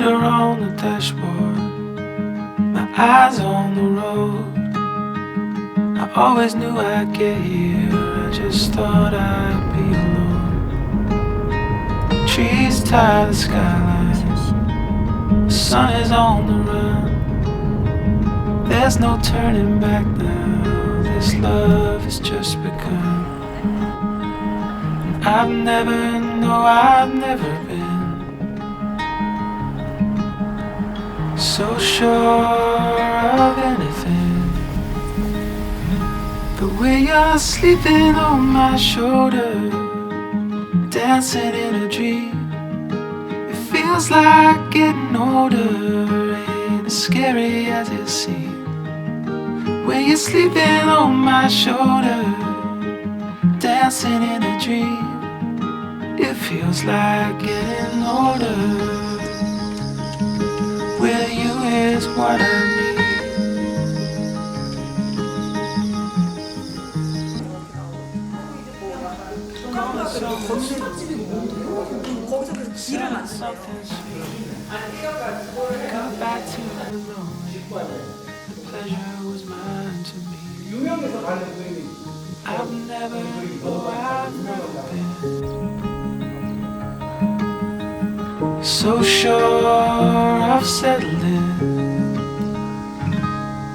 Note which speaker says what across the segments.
Speaker 1: are on the dashboard, my eyes on the road. I always knew I'd get here, I just thought I'd be alone. Trees tie the skyline, the sun is on the run. There's no turning back now, this love has just begun. And I've never been so sure of anything. The way you're sleeping on my shoulder, dancing in a dream. It feels like getting older, ain't as scary as it seems. When you're sleeping on my shoulder, dancing in a dream. It feels like getting older. With you is what I need. Something sweet. Come back to me lonely. The pleasure was mine to me. I've never been so sure of settling.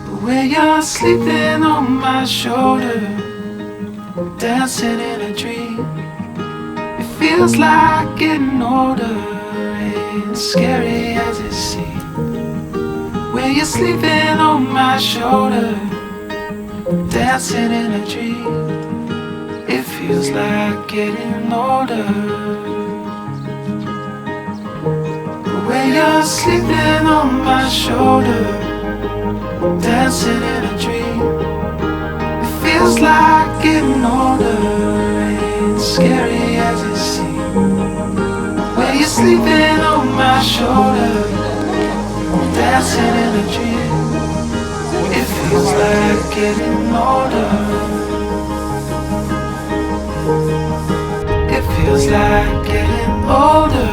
Speaker 1: The way you're sleeping on my shoulder, dancing in a dream. It feels like getting older, ain't as scary as it seems. When you're sleeping on my shoulder, dancing in a dream. It feels like getting older. When you're sleeping on my shoulder, dancing in a dream. It feels like getting older, ain't scary as it seems. When you're sleeping on my shoulder, dancing in a dream. It feels like getting older. It feels like getting older.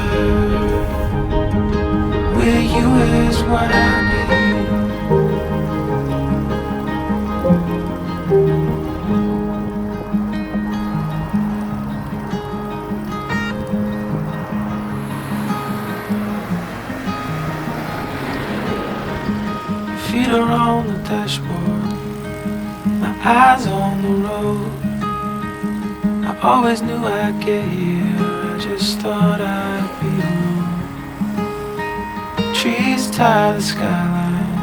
Speaker 1: With you is what I need. Feet are on the dashboard, my eyes on the road. I always knew I'd get here, I just thought I'd be alone. Trees tie the skyline,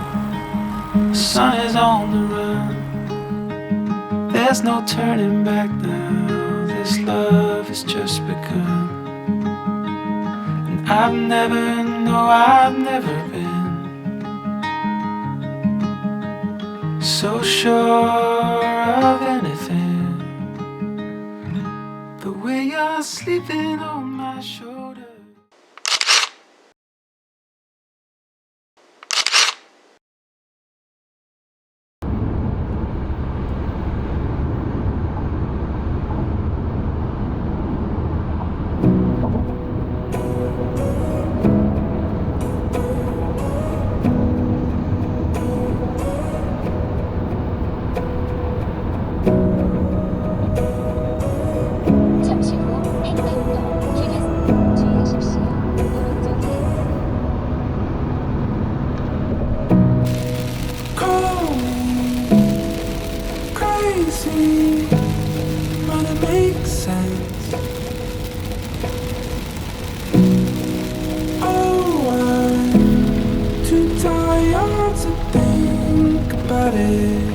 Speaker 1: the sun is on the run. There's no turning back now, this love has just begun. And I've never been so sure of anything. The way you're sleeping on my shoulder.
Speaker 2: 잠시 후 횡단로 주의하십시오. 오른쪽에
Speaker 1: Crazy, but it makes sense. Oh, I'm too tired to think about it.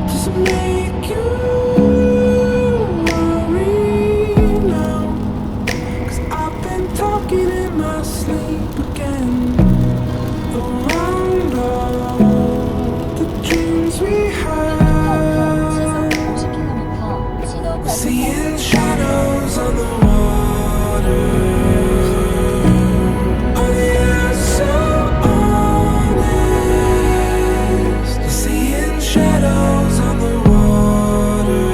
Speaker 1: Does it make you worry now? 'Cause I've been talking in my sleep again. Around all the dreams we had,
Speaker 2: 시속 50km 신호
Speaker 1: seeing shadows on the water. Oh yeah, so honest. Seeing shadows on the water,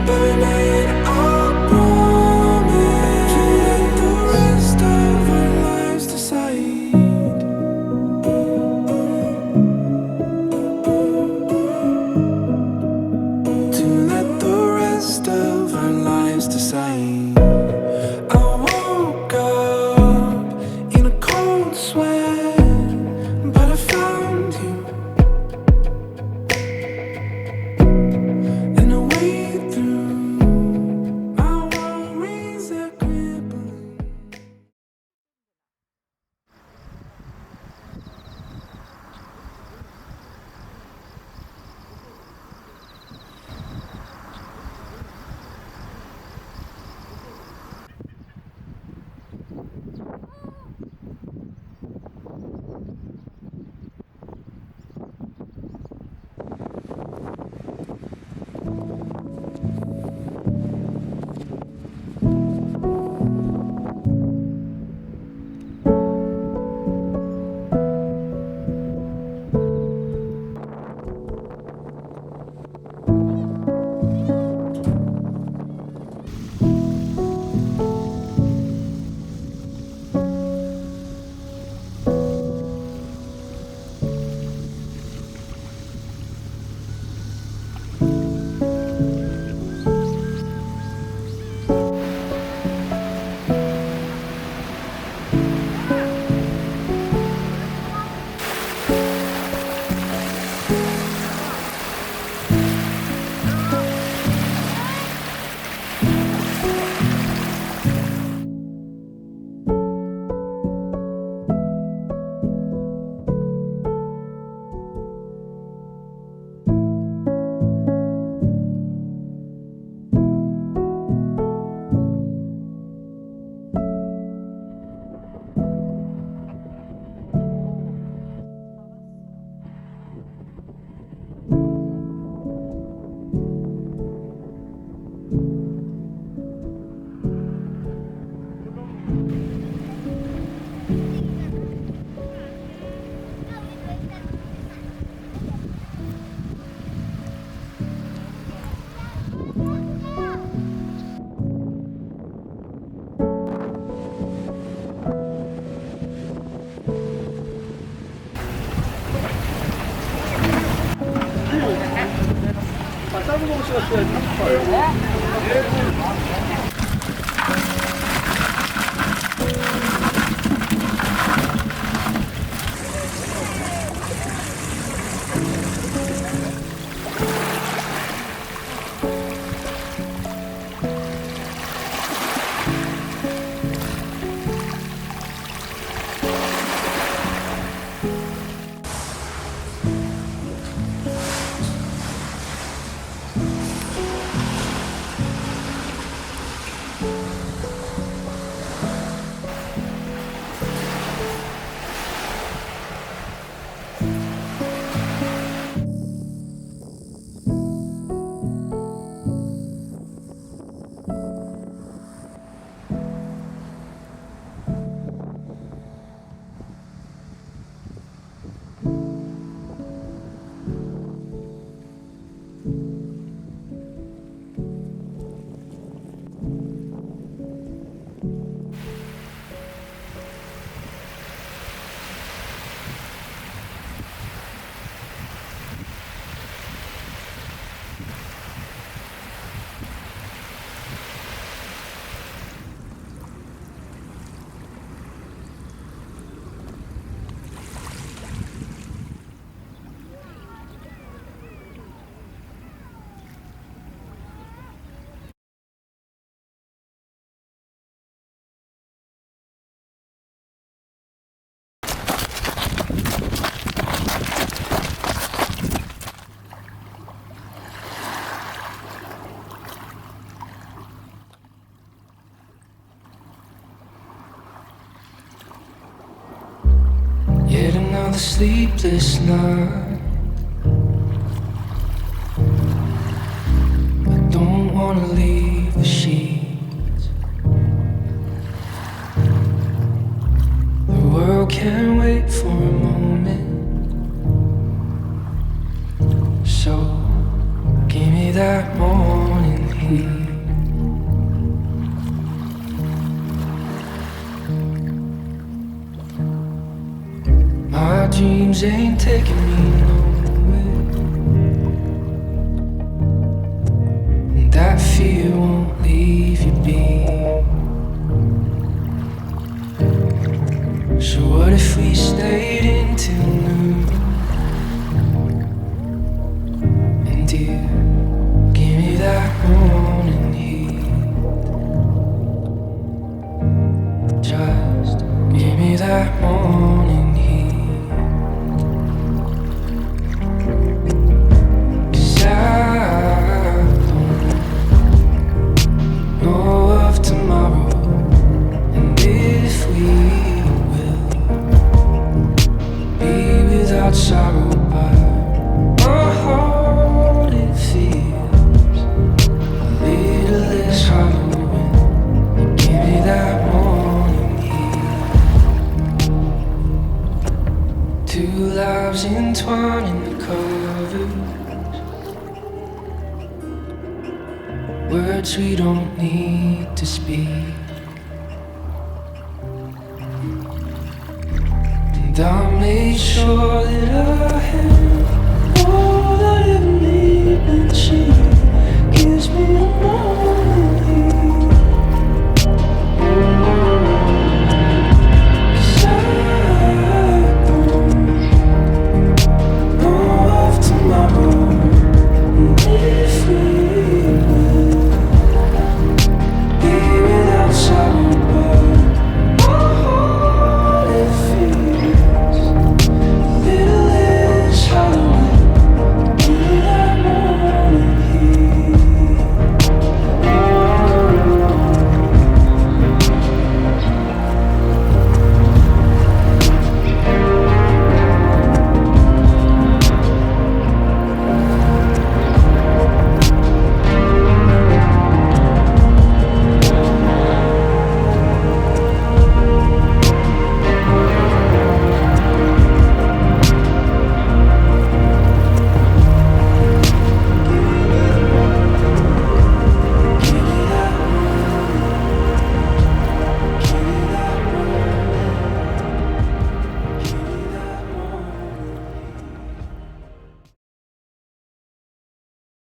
Speaker 1: but we made our promise.
Speaker 3: 짧은 거 찍었어야지. 38.
Speaker 1: Yet another sleepless night. I don't wanna leave the sheets. The world can't wait for a moment. So give me that morning heat. My dreams ain't taking me nowhere, and that fear won't leave you be. So what if we stayed until noon? And dear, give me that morning heat. Just give me that morning heat. Sorrow, but my heart, it feels a little less hollow when you give me that morning heat. Two lives entwined in the covers, words we don't need to speak. And I made sure that I had all I ever need and she